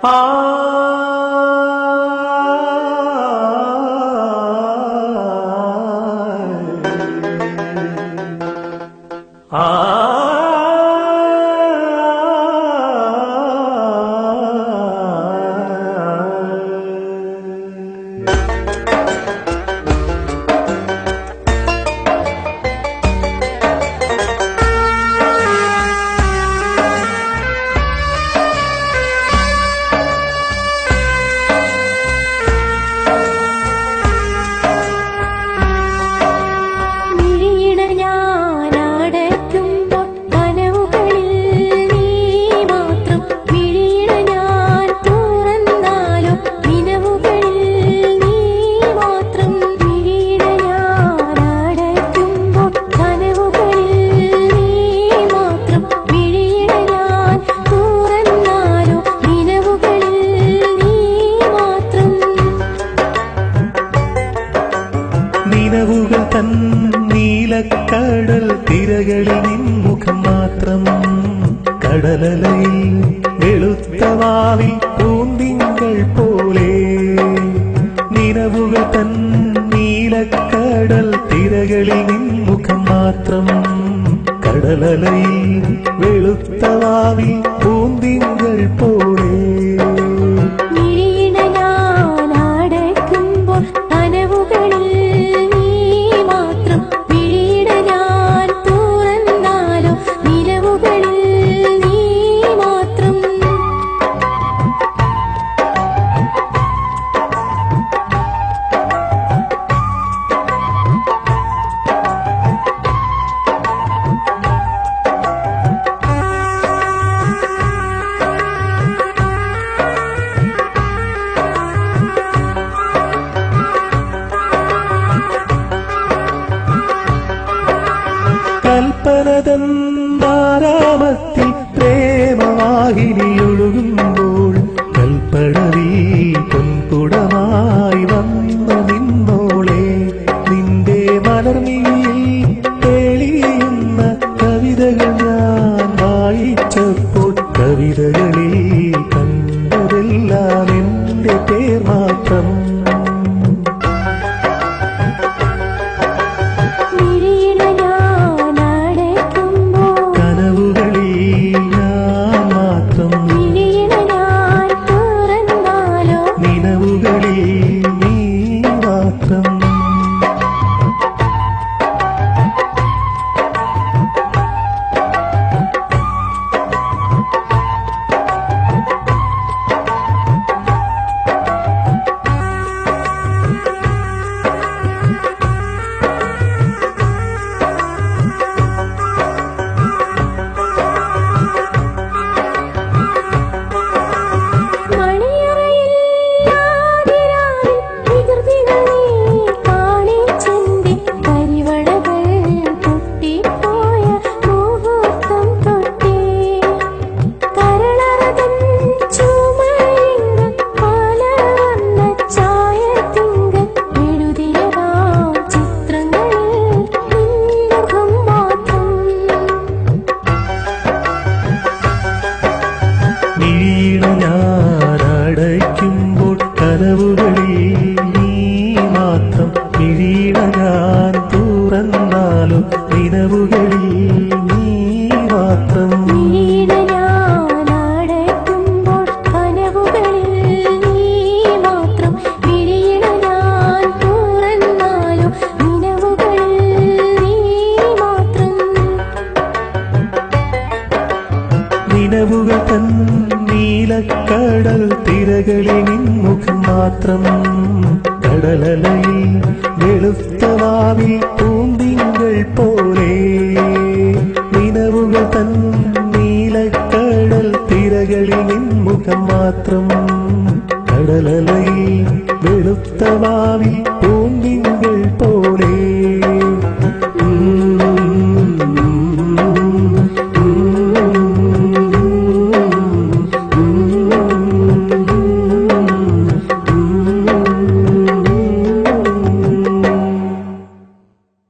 ആ നീലക്കടൽ തിരകളിൽ നിൻമുഖം മാത്രം കടലലയിൽ വെളുത്തവാവിൽ പൂന്തിങ്കൾ പോലെ നിലവുകൾ തൻ നീലക്കടൽ തിരകളിൽ നിൻമുഖം മാത്രം കടലലയിൽ വെളുത്തവാവിൽ പൂന്തിങ്കൾ പോലെ കൽപ്പനതന്താരാമത്തിൽ പ്രേമവാഹിനിയൊഴുകുമ്പോൾ കൽപ്പടവി പൊൻകുടമായി വന്നു നിന്നോളെ നിന്റെ മലർമിഴിയിൽ തെളിയുന്ന കവിതകൾ ഞാൻ വായിച്ചപ്പോൾ കവിതകളിൽ കണ്ടതെല്ലാം എന്റെ പേർ മാത്രം ഞാനടയ്ക്കുമ്പോൾ കനവുകളിൽ നീ മാത്രം മിഴിയിട ഞാൻ തുറന്നാലും നിലവുകളിൽ നീ മാത്രം നിലവുകൾ തൻ നീലക്കടൽ തിരകളിൽ നിൻമുഖം മാത്രം